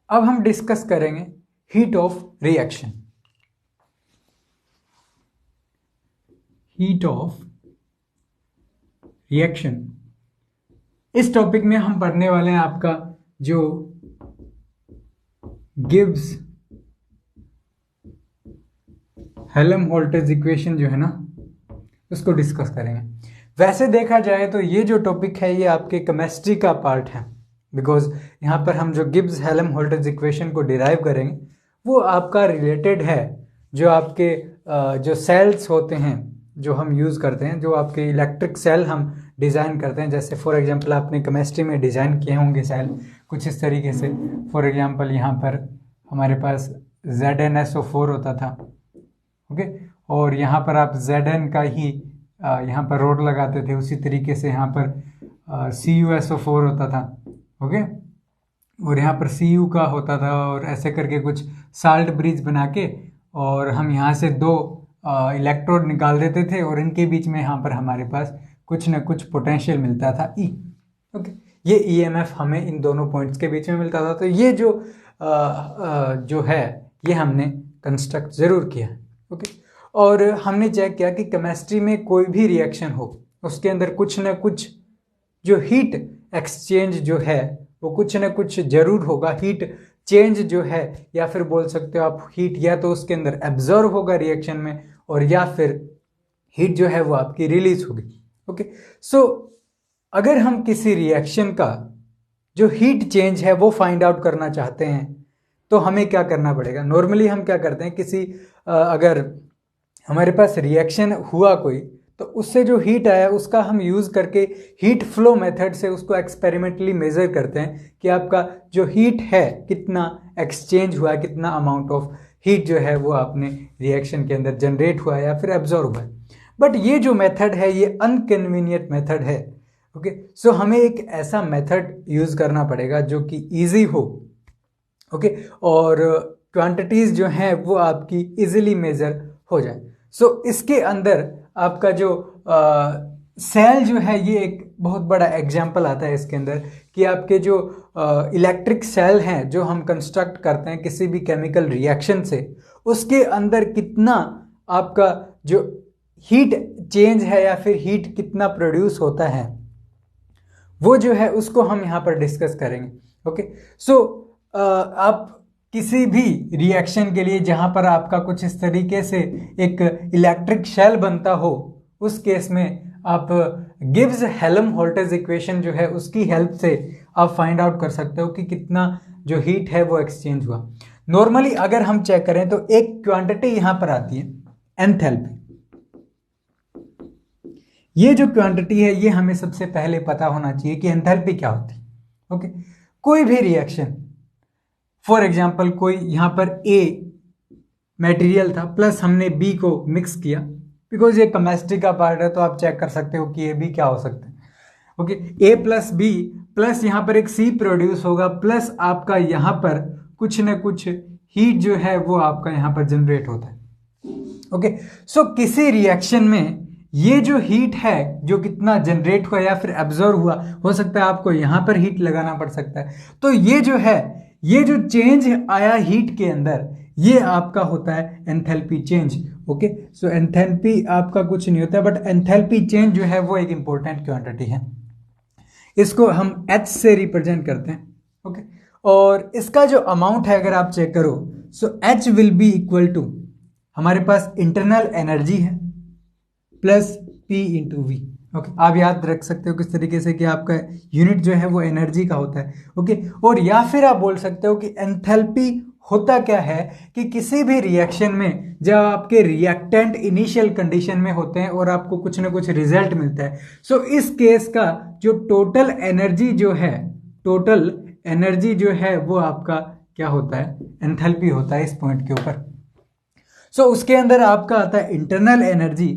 अब हम डिस्कस करेंगे heat of reaction. Heat of reaction, इस टॉपिक में हम पढ़ने वाले हैं आपका जो गिब्स हेल्महोल्ट्ज़ इक्वेशन जो है ना, उसको डिस्कस करेंगे। वैसे देखा जाए तो ये जो टॉपिक है ये आपके केमिस्ट्री का पार्ट है, बिकॉज यहाँ पर हम जो गिब्स हेल्महोल्ट्ज़ इक्वेशन को डिराइव करेंगे वो आपका रिलेटेड है जो आपके जो सेल्स होते हैं जो हम यूज़ करते हैं, जो आपके इलेक्ट्रिक सेल हम डिज़ाइन करते हैं। जैसे फॉर एग्जांपल आपने केमिस्ट्री में डिज़ाइन किए होंगे सेल कुछ इस तरीके से। फॉर एग्जांपल यहाँ पर हमारे पास ZnSO4 होता था, ओके, और यहाँ पर आप Zn का ही यहाँ पर रोड लगाते थे। उसी तरीके से यहाँ पर CuSO4 होता था, ओके, और यहाँ पर Cu का होता था, और ऐसे करके कुछ साल्ट ब्रिज बना के और हम यहाँ से दो इलेक्ट्रोड निकाल देते थे और इनके बीच में यहाँ पर हमारे पास कुछ न कुछ पोटेंशियल मिलता था E, ओके। ये EMF हमें इन दोनों पॉइंट्स के बीच में मिलता था। तो ये जो है ये हमने कंस्ट्रक्ट ज़रूर किया, ओके। और हमने चेक किया कि केमिस्ट्री में कोई भी रिएक्शन हो उसके अंदर कुछ न कुछ जो हीट एक्सचेंज जो है वो कुछ न कुछ ज़रूर होगा। हीट चेंज जो है, या फिर बोल सकते हो आप हीट या तो उसके अंदर एब्जॉर्ब होगा रिएक्शन में, और या फिर हीट जो है वो आपकी रिलीज होगी, ओके। सो अगर हम किसी रिएक्शन का जो हीट चेंज है वो फाइंड आउट करना चाहते हैं तो हमें क्या करना पड़ेगा। नॉर्मली हम क्या करते हैं, किसी अगर हमारे पास रिएक्शन हुआ कोई, तो उससे जो हीट आया उसका हम यूज़ करके हीट फ्लो मेथड से उसको एक्सपेरिमेंटली मेज़र करते हैं कि आपका जो हीट है कितना एक्सचेंज हुआ है, कितना अमाउंट ऑफ हीट जो है वो आपने रिएक्शन के अंदर जनरेट हुआ है या फिर एब्जॉर्ब हुआ है। बट ये जो मेथड है ये अनकन्वीनियंट मेथड है, ओके। सो हमें एक ऐसा मेथड यूज़ करना पड़ेगा जो कि ईजी हो, ओके, और क्वांटिटीज़ जो हैं वो आपकी इजीली मेज़र हो जाए। सो इसके अंदर आपका जो सेल जो है ये एक बहुत बड़ा एग्जाम्पल आता है इसके अंदर, कि आपके जो इलेक्ट्रिक सेल हैं जो हम कंस्ट्रक्ट करते हैं किसी भी केमिकल रिएक्शन से, उसके अंदर कितना आपका जो हीट चेंज है या फिर हीट कितना प्रोड्यूस होता है वो जो है उसको हम यहाँ पर डिस्कस करेंगे, ओके। सो आप किसी भी रिएक्शन के लिए जहाँ पर आपका कुछ इस तरीके से एक इलेक्ट्रिक शेल बनता हो, उस केस में आप गिब्स हेल्महोल्ट्ज़ इक्वेशन जो है उसकी हेल्प से आप फाइंड आउट कर सकते हो कि कितना जो हीट है वो एक्सचेंज हुआ। नॉर्मली अगर हम चेक करें तो एक क्वांटिटी यहाँ पर आती है एंथैल्पी। ये जो क्वांटिटी है ये हमें सबसे पहले पता होना चाहिए कि एंथैल्पी क्या होती है, ओके। कोई भी रिएक्शन, फॉर एग्जाम्पल कोई यहाँ पर A मटेरियल था प्लस हमने B को मिक्स किया, बिकॉज ये केमिस्ट्री का पार्ट है तो आप चेक कर सकते हो कि ये B क्या हो सकता है, okay. A plus B plus यहाँ पर एक C प्रोड्यूस होगा, प्लस आपका यहाँ पर कुछ न कुछ हीट जो है वो आपका यहाँ पर जनरेट होता है, ओके। सो किसी रिएक्शन में ये जो हीट है जो कितना जनरेट हुआ या फिर एब्जॉर्ब हुआ, हो सकता है आपको यहाँ पर हीट लगाना पड़ सकता है। तो ये जो है, ये जो चेंज आया हीट के अंदर, ये आपका होता है एंथैल्पी चेंज, ओके। सो एंथैल्पी आपका कुछ नहीं होता है, बट एंथैल्पी चेंज जो है वो एक इंपॉर्टेंट क्वांटिटी है। इसको हम H से रिप्रेजेंट करते हैं, ओके। और इसका जो अमाउंट है अगर आप चेक करो, so H will be equal to, हमारे पास इंटरनल एनर्जी है plus P into V, okay. आप याद रख सकते हो किस तरीके से कि आपका यूनिट जो है वो एनर्जी का होता है, ओके। और या फिर आप बोल सकते हो कि एंथैल्पी होता क्या है कि किसी भी रिएक्शन में जब आपके रिएक्टेंट इनिशियल कंडीशन में होते हैं और आपको कुछ ना कुछ रिजल्ट मिलता है, सो इस केस का जो टोटल एनर्जी जो है, टोटल एनर्जी जो है वो आपका क्या होता है, एंथैल्पी होता है इस पॉइंट के ऊपर। सो उसके अंदर आपका आता है इंटरनल एनर्जी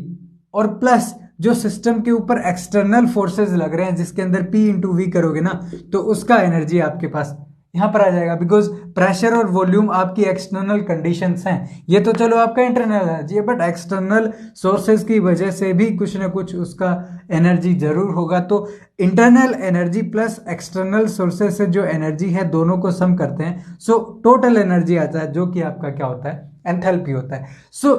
और प्लस जो सिस्टम के ऊपर एक्सटर्नल फोर्सेस लग रहे हैं जिसके अंदर P इंटू वी करोगे ना तो उसका एनर्जी आपके पास यहाँ पर आ जाएगा, बिकॉज प्रेशर और वॉल्यूम आपकी एक्सटर्नल कंडीशंस हैं। ये तो चलो आपका इंटरनल एनर्जी है, बट एक्सटर्नल सोर्सेज की वजह से भी कुछ ना कुछ उसका एनर्जी जरूर होगा। तो internal energy plus external sources से जो एनर्जी है दोनों को सम करते हैं, सो टोटल एनर्जी आता है, जो कि आपका क्या होता है, एंथैल्पी होता है। सो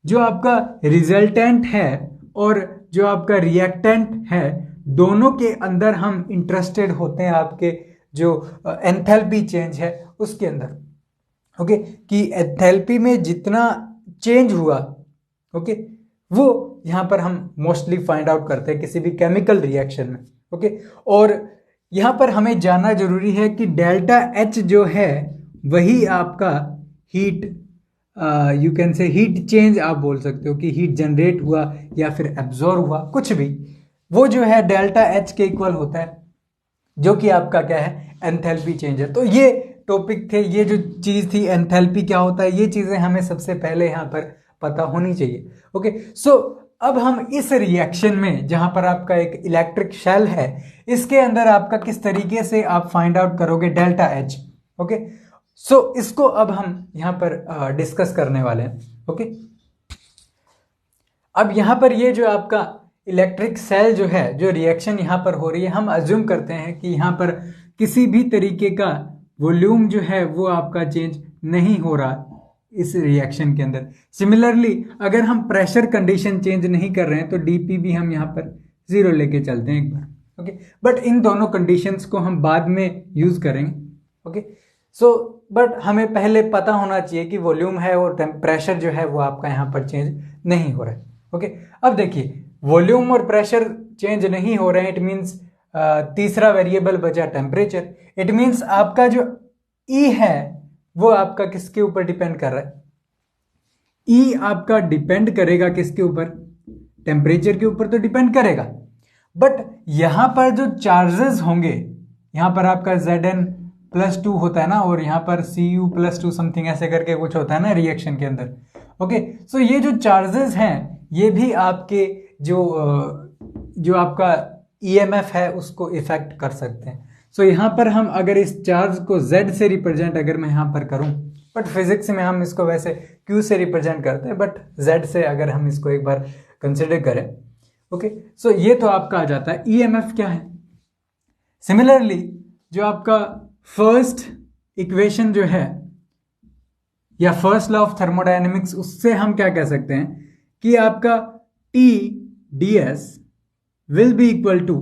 जो आपका रिजल्टेंट है और जो आपका रिएक्टेंट है, दोनों के अंदर हम इंटरेस्टेड होते हैं, आपके जो एंथैल्पी चेंज है उसके अंदर। ओके, कि एंथैल्पी में जितना चेंज हुआ, ओके, वो यहां पर हम मोस्टली फाइंड आउट करते हैं किसी भी केमिकल रिएक्शन में। ओके, और यहां पर हमें जानना जरूरी है कि डेल्टा एच जो है वही आपका हीट, यू कैन से हीट चेंज आप बोल सकते हो, कि हीट जनरेट हुआ या फिर एब्जॉर्ब हुआ, कुछ भी, वो जो है डेल्टा एच के इक्वल होता है, जो कि आपका क्या है, एंथैल्पी चेंज है। तो ये टॉपिक थे, ये जो चीज थी एंथैल्पी क्या होता है, ये चीजें हमें सबसे पहले यहाँ पर पता होनी चाहिए। ओके, सो अब हम इस रिएक्शन में जहां पर आपका एक इलेक्ट्रिक शेल है, इसके अंदर आपका किस तरीके से आप फाइंड आउट करोगे डेल्टा एच। ओके, सो इसको अब हम यहां पर डिस्कस करने वाले हैं। ओके, अब यहां पर ये जो आपका इलेक्ट्रिक सेल जो है, जो रिएक्शन यहां पर हो रही है, हम अज्यूम करते हैं कि यहां पर किसी भी तरीके का वॉल्यूम जो है वो आपका चेंज नहीं हो रहा इस रिएक्शन के अंदर। सिमिलरली अगर हम प्रेशर कंडीशन चेंज नहीं कर रहे हैं तो डीपी भी हम यहाँ पर 0 लेके चलते हैं एक बार। ओके, बट इन दोनों कंडीशंस को हम बाद में यूज करेंगे। ओके, सो बट हमें पहले पता होना चाहिए कि वॉल्यूम है और प्रेशर जो है वो आपका यहाँ पर चेंज नहीं हो रहा है। ओके, अब देखिए वॉल्यूम और प्रेशर चेंज नहीं हो रहे हैं, इट मीन्स तीसरा वेरिएबल बचा टेम्परेचर। इट मीन्स आपका जो ई है वो आपका किसके ऊपर डिपेंड कर रहा है, ई आपका डिपेंड करेगा किसके ऊपर, टेम्परेचर के ऊपर तो डिपेंड करेगा। बट यहां पर जो चार्जेस होंगे, यहां पर आपका Zn+2 होता है ना, और यहां पर Cu+2 समथिंग ऐसे करके कुछ होता है ना रिएक्शन के अंदर। ओके, सो ये जो चार्जेस हैं ये भी आपके जो आपका ईएमएफ है उसको इफेक्ट कर सकते हैं। सो यहाँ पर हम अगर इस चार्ज को Z से रिप्रेजेंट अगर मैं यहाँ पर करूँ, बट फिजिक्स में हम इसको वैसे Q से रिप्रेजेंट करते हैं, बट Z से अगर हम इसको एक बार कंसिडर करें, ओके, सो ये तो आपका आ जाता है ईएमएफ क्या है। सिमिलरली जो आपका फर्स्ट इक्वेशन जो है या फर्स्ट लॉ ऑफ थर्मोडायनेमिक्स, उससे हम क्या कह सकते हैं कि आपका T ds will be equal to,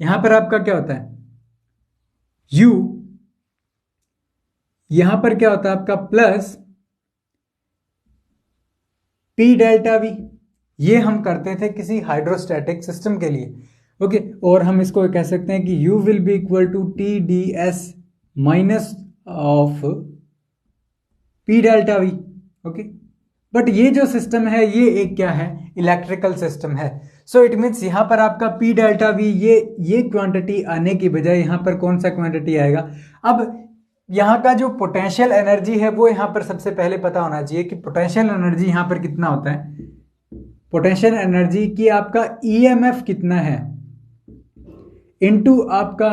यहां पर आपका क्या होता है U, यहां पर क्या होता है आपका प्लस P डेल्टा V। ये हम करते थे किसी हाइड्रोस्टैटिक सिस्टम के लिए। ओके, और हम इसको कह सकते हैं कि U will be equal to T ds minus of P delta V। Okay, but ये जो सिस्टम है ये एक क्या है, इलेक्ट्रिकल सिस्टम है। सो इट मीन्स यहां पर आपका P डेल्टा V ये क्वांटिटी आने की बजाय यहां पर कौन सा क्वांटिटी आएगा। अब यहाँ का जो पोटेंशियल एनर्जी है वो यहाँ पर सबसे पहले पता होना चाहिए कि पोटेंशियल एनर्जी यहाँ पर कितना होता है, पोटेंशियल एनर्जी की आपका ईएमएफ कितना है इनटू आपका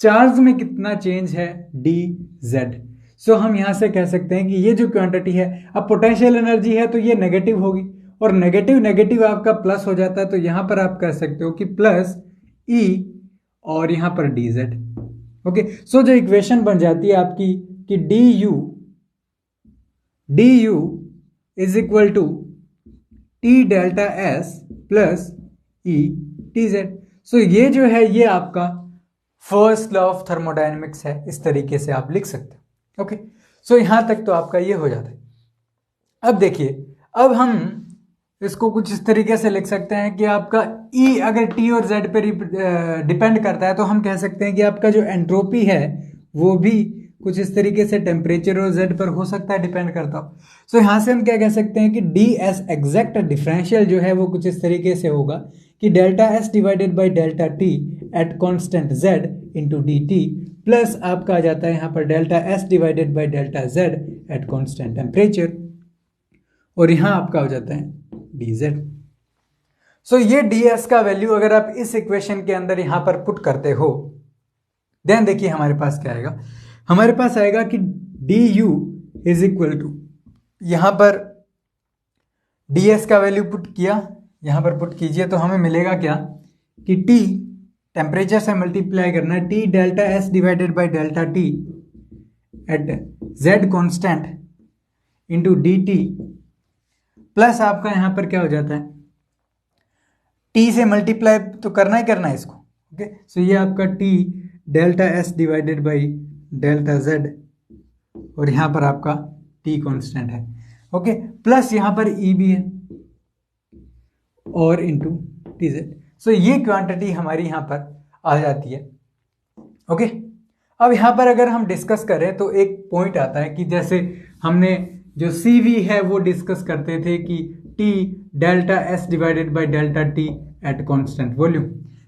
चार्ज में कितना चेंज है dz। सो हम यहां से कह सकते हैं कि ये जो क्वांटिटी है, अब पोटेंशियल एनर्जी है तो ये नेगेटिव होगी, और नेगेटिव नेगेटिव आपका प्लस हो जाता है, तो यहां पर आप कह सकते हो कि प्लस E और यहां पर dz। ओके, सो जो इक्वेशन बन जाती है आपकी कि du is equal to T delta S plus E tz। So ये जो है ये आपका फर्स्ट लॉ ऑफ थर्मोडायनेमिक्स है, इस तरीके से आप लिख सकते हैं। ओके, सो यहां तक तो आपका ये हो जाता है। अब देखिए, अब हम इसको कुछ इस तरीके से लिख सकते हैं कि आपका E अगर T और Z पे डिपेंड करता है तो हम कह सकते हैं कि आपका जो एंट्रोपी है वो भी कुछ इस तरीके से टेम्परेचर और Z पर हो सकता है डिपेंड करता हो। सो यहां से हम क्या कह सकते हैं कि ds एग्जैक्ट डिफरेंशियल जो है वो कुछ इस तरीके से होगा कि delta S divided by delta T at constant Z into dt plus आपका आ जाता है यहां पर delta S divided by delta Z eight constant temperature, और यहां आपका हो जाता है dz। सो ये ds का वैल्यू अगर आप इस इक्वेशन के अंदर यहां पर पुट करते हो देन देखिए हमारे पास क्या आएगा, हमारे पास आएगा कि D U is equal to, यहां पर ds का वैल्यू पुट किया, यहां पर पुट कीजिए तो हमें मिलेगा क्या कि t टेम्परेचर से मल्टीप्लाई करना है, t delta s divided by delta t at z constant into D T, plus आपका यहां पर क्या हो जाता है, t से मल्टीप्लाई तो करना ही करना है इसको, ओके। सो ये आपका t delta s divided by delta z, और यहां पर आपका t कॉन्स्टेंट है, ओके, प्लस यहां पर e भी है और इंटू टी जेड। सो ये क्वांटिटी हमारी यहां पर आ जाती है, ओके। अब यहां पर अगर हम डिस्कस करें तो एक पॉइंट आता है कि जैसे हमने जो CV है वो डिस्कस करते थे कि T delta S divided by delta T at constant volume.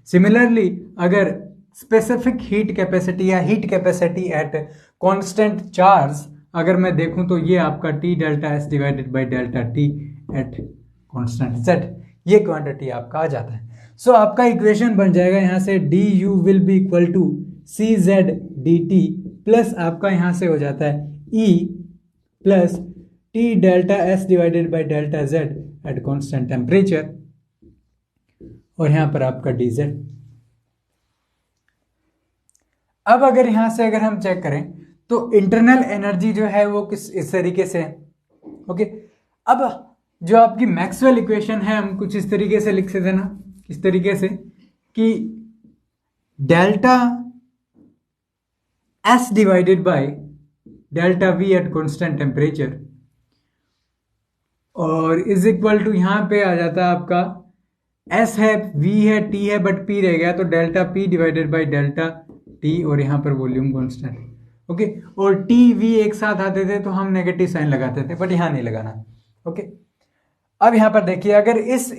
Similarly अगर स्पेसिफिक हीट कैपेसिटी या heat capacity at constant charge अगर मैं देखूं तो ये आपका T delta S divided by delta T at constant Z, ये क्वांटिटी आपका आ जाता है। सो आपका इक्वेशन बन जाएगा यहां से D U will be equal to C Z D T, plus आपका यहां से हो जाता है E plus T delta S divided by delta Z at constant temperature, और यहां पर आपका डी जेड। अब अगर यहां से अगर हम चेक करें तो इंटरनल एनर्जी जो है वो किस इस तरीके से है, ओके। अब जो आपकी मैक्सवेल इक्वेशन है हम कुछ इस तरीके से लिख सकते हैं ना, इस तरीके से कि delta S divided by delta we at constant temperature, और इज इक्वल टू यहां पे आ जाता है आपका एस है, वी है, टी है, बट पी रह गया तो delta P divided by delta T, और यहां पर वॉल्यूम कांस्टेंट, ओके। और टी वी एक साथ आते थे तो हम नेगेटिव साइन लगाते थे, बट यहां नहीं लगाना, ओके। अब यहां पर देखिए अगर इस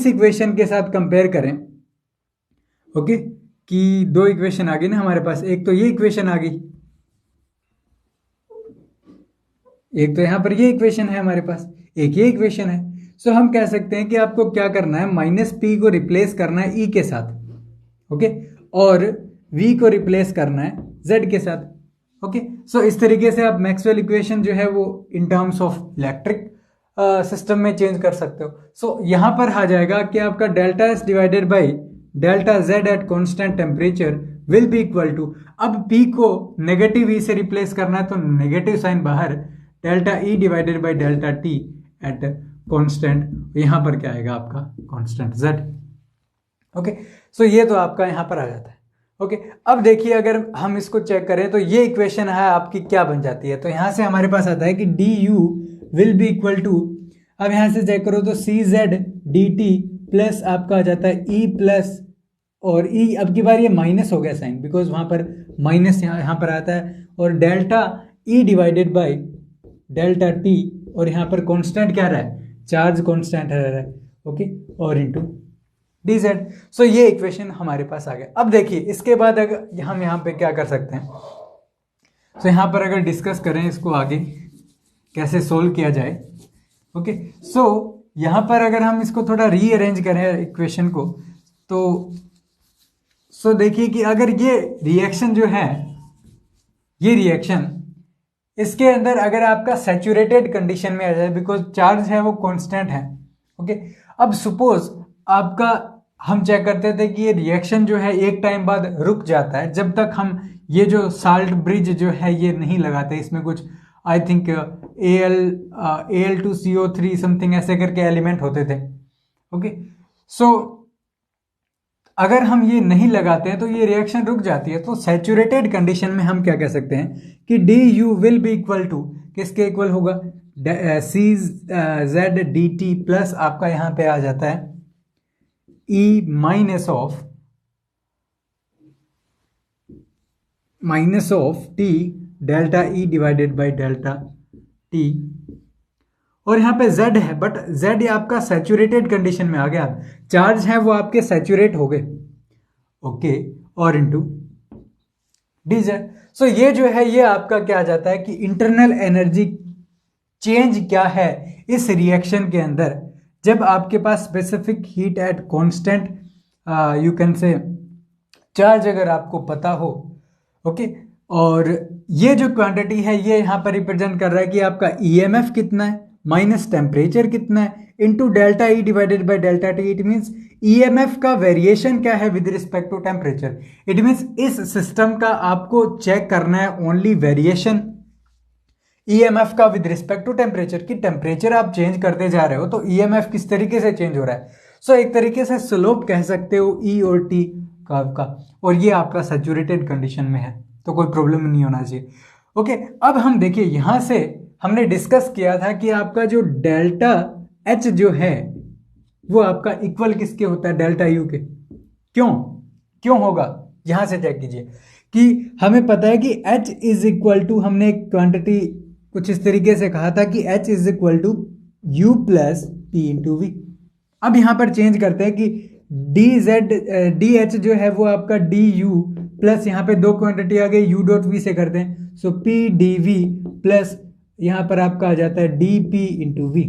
इक्वेशन के साथ कंपेयर करें, ओके, कि दो इक्वेशन आ गई ना हमारे पास, एक तो ये इक्वेशन आ गई, एक तो यहां पर ये इक्वेशन है हमारे पास, एक ये इक्वेशन है। सो हम कह सकते हैं कि आपको क्या करना है, माइनस पी को रिप्लेस करना है ई के साथ, ओके, और वी को रिप्लेस करना है जेड के साथ, ओके। सो इस तरीके से आप मैक्सवेल इक्वेशन जो है वो in terms of electric system में चेंज कर सकते हो। सो यहां पर आ जाएगा कि आपका delta S divided by delta Z at constant temperature will be equal to, अब पी को नेगेटिव ई से रिप्लेस करना है तो नेगेटिव साइन बाहर, delta E divided by delta T at constant, यहां पर क्या आएगा आपका कॉन्स्टेंट जेड, ओके। सो ये तो आपका यहां पर आ जाता है, ओके। अब देखिए अगर हम इसको चेक करें तो ये इक्वेशन है आपकी क्या बन जाती है, तो यहां से हमारे पास आता है कि D U will be equal to, अब यहां से चेक करो तो C Z D T plus आपका आ जाता है ई प्लस, और ई अब की बार ये माइनस हो गया साइन, बिकॉज वहां पर माइनस यहाँ पर आता है, और delta E divided by delta T, और यहाँ पर कांस्टेंट क्या रहा है, चार्ज कांस्टेंट रह रहा है, ओके, और इंटू डी जेड। सो ये इक्वेशन हमारे पास आ गया। अब देखिए इसके बाद अगर हम यहाँ पे क्या कर सकते हैं, तो यहाँ पर अगर डिस्कस करें इसको आगे कैसे सोल्व किया जाए, ओके। सो यहाँ पर अगर हम इसको थोड़ा रीअरेंज करें इक्वेशन को, तो सो देखिए कि अगर ये रिएक्शन जो है, ये रिएक्शन इसके अंदर अगर आपका सैचुरेटेड कंडीशन में आ जाए, बिकॉज चार्ज है वो कांस्टेंट है, ओके। अब सपोज आपका हम चेक करते थे कि ये रिएक्शन जो है एक टाइम बाद रुक जाता है, जब तक हम ये जो साल्ट ब्रिज जो है ये नहीं लगाते, इसमें कुछ आई थिंक Al2CO3 समथिंग ऐसे करके एलिमेंट होते थे, ओके। सो अगर हम ये नहीं लगाते हैं तो ये रिएक्शन रुक जाती है, तो सैचुरेटेड कंडीशन में हम क्या कह सकते हैं कि D U will be equal to किसके इक्वल होगा, C Z D T plus आपका यहां पे आ जाता है E minus of T delta E divided by delta T, और यहाँ पे Z है, बट Z आपका सैचुरेटेड कंडीशन में आ गया, चार्ज है वो आपके सैचुरेट हो गए, ओके, और इंटू डी जेड। सो ये जो है ये आपका क्या आ जाता है कि इंटरनल एनर्जी चेंज क्या है इस रिएक्शन के अंदर, जब आपके पास specific heat at constant you can say charge अगर आपको पता हो, ओके, और ये जो क्वांटिटी है ये यहाँ पर रिप्रेजेंट कर रहा है कि आपका ईएमएफ कितना है माइनस टेम्परेचर कितना है into delta E divided by delta T. It means EMF का वेरिएशन क्या है with respect to temperature. It means इस सिस्टम का आपको चेक करना है ओनली वेरिएशन ईएमएफ का विद रिस्पेक्ट टू टेम्परेचर, कि टेम्परेचर आप चेंज करते जा रहे हो तो ईएमएफ किस तरीके से चेंज हो रहा है। सो एक तरीके से स्लोप कह सकते हो ई और टी कर्व का, और ये आपका सैचुरेटेड कंडीशन में है तो कोई प्रॉब्लम नहीं होना चाहिए। ओके, अब हम देखिए यहां से हमने डिस्कस किया था कि आपका जो डेल्टा एच जो है वो आपका इक्वल किसके होता है, डेल्टा यू के। क्यों होगा, यहां से चेक कीजिए कि हमें पता है कि H इज इक्वल टू, हमने एक क्वांटिटी कुछ इस तरीके से कहा था कि H is equal to U plus P into V. अब यहां पर चेंज करते हैं कि डी एच जो है वो आपका डी यू प्लस यहाँ पे दो क्वांटिटी आ गई यू डॉट वी से करते हैं, सो पी डी वी प्लस यहाँ पर आपका आ जाता है डी पी इंटू वी।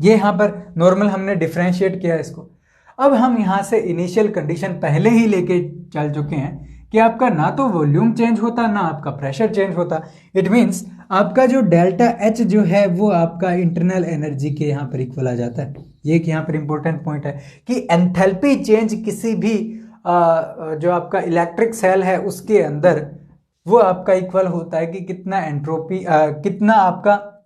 ये यहाँ पर नॉर्मल हमने डिफ्रेंशिएट किया इसको। अब हम यहाँ से इनिशियल कंडीशन पहले ही लेके चल चुके हैं कि आपका ना तो वॉल्यूम चेंज होता ना आपका प्रेशर चेंज होता। इट मीन्स आपका जो डेल्टा एच जो है वो आपका इंटरनल एनर्जी के यहाँ पर इक्वल आ जाता है। ये एक यहाँ पर इंपॉर्टेंट पॉइंट है कि एंथैल्पी चेंज किसी भी जो आपका इलेक्ट्रिक सेल है उसके अंदर वो आपका इक्वल होता है कि कितना एंट्रोपी कितना आपका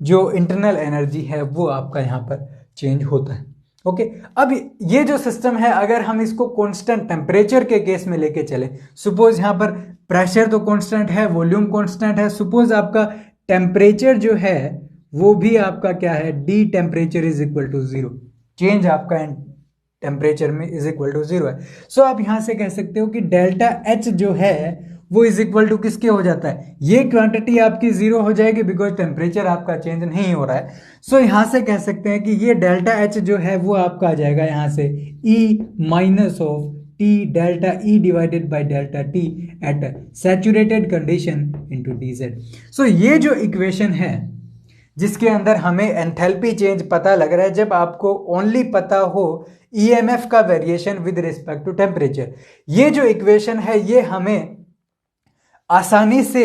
जो इंटरनल एनर्जी है वो आपका यहाँ पर चेंज होता है। ओके, अब ये जो सिस्टम है अगर हम इसको कांस्टेंट टेम्परेचर के केस में लेके चले, सपोज यहाँ पर प्रेशर तो कांस्टेंट है, वॉल्यूम कांस्टेंट है, सपोज आपका टेम्परेचर जो है वो भी आपका क्या है, D temperature is equal to 0, change आपका टेम्परेचर में इज इक्वल टू 0 है। सो आप यहां से कह सकते हो कि डेल्टा एच जो है वो इज इक्वल टू किसके हो जाता है, ये क्वांटिटी आपकी 0 हो जाएगी बिकॉज टेम्परेचर आपका चेंज नहीं हो रहा है। सो यहां से कह सकते हैं कि ये डेल्टा एच जो है वो आपका आ जाएगा यहां से E minus of T delta E divided by delta T at saturated condition into DZ. So ये जो इक्वेशन है जिसके अंदर हमें एंथैल्पी चेंज पता लग रहा है जब आपको ओनली पता हो ईएमएफ का variation with respect to temperature, ये जो इक्वेशन है ये हमें आसानी से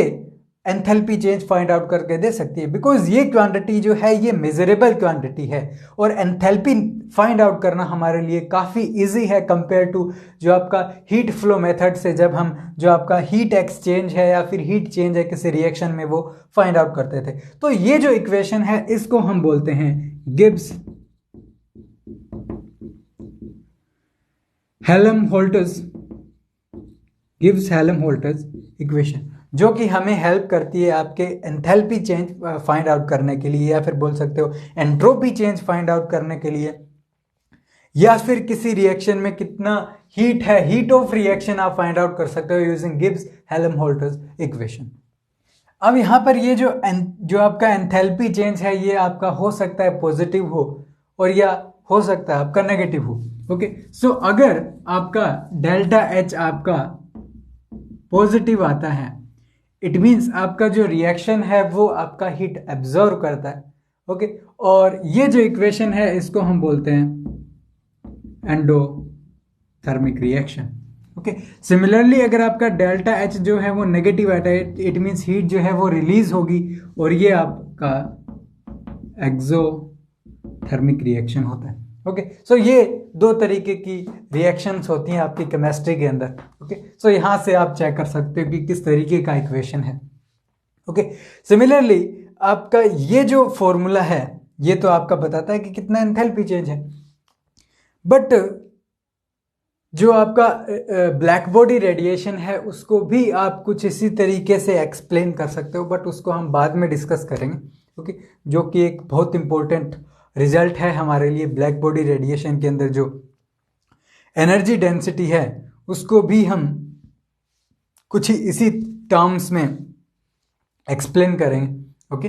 एंथैल्पी चेंज फाइंड आउट करके दे सकती है बिकॉज ये क्वांटिटी जो है ये मेजरेबल क्वांटिटी है और एंथैल्पी फाइंड आउट करना हमारे लिए काफ़ी इजी है कंपेयर टू जो आपका हीट फ्लो मेथड से, जब हम जो आपका हीट एक्सचेंज है या फिर हीट चेंज है किसी रिएक्शन में वो फाइंड आउट करते थे। तो ये जो इक्वेशन है इसको हम बोलते हैं गिब्स हेल्महोल्ट्ज इक्वेशन, जो कि हमें हेल्प करती है आपके एंथैल्पी चेंज फाइंड आउट करने के लिए या फिर बोल सकते हो एंट्रोपी चेंज फाइंड आउट करने के लिए, या फिर किसी रिएक्शन में कितना हीट है, हीट ऑफ रिएक्शन आप फाइंड आउट कर सकते हो यूजिंग गिब्स हेल्महोल्ट्ज इक्वेशन। अब यहाँ पर ये जो आपका एंथैल्पी चेंज है ये आपका हो सकता है पॉजिटिव हो और या हो सकता है आपका नेगेटिव हो। ओके, सो अगर आपका डेल्टा एच आपका पॉजिटिव आता है इट मीन्स आपका जो रिएक्शन है वो आपका हीट एब्जॉर्व करता है। ओके, और ये जो इक्वेशन है इसको हम बोलते हैं एंडोथर्मिक रिएक्शन। ओके, सिमिलरली अगर आपका डेल्टा एच जो है वो नेगेटिव आता है इट मीन्स हीट जो है वो रिलीज होगी और ये आपका एक्सोथर्मिक रिएक्शन होता है। ओके, सो ये दो तरीके की रिएक्शंस होती हैं आपकी केमिस्ट्री के अंदर। ओके, सो यहां से आप चेक कर सकते हो कि किस तरीके का इक्वेशन है। ओके, सिमिलरली आपका ये जो फॉर्मूला है ये तो आपका बताता है कि कितना एंथैल्पी चेंज है, बट जो आपका ब्लैक बॉडी रेडिएशन है उसको भी आप कुछ इसी तरीके से एक्सप्लेन कर सकते हो, बट उसको हम बाद में डिस्कस करेंगे। ओके, जो कि एक बहुत इंपॉर्टेंट रिजल्ट है हमारे लिए। ब्लैक बॉडी रेडिएशन के अंदर जो एनर्जी डेंसिटी है उसको भी हम कुछ इसी टर्म्स में एक्सप्लेन करेंगे। ओके।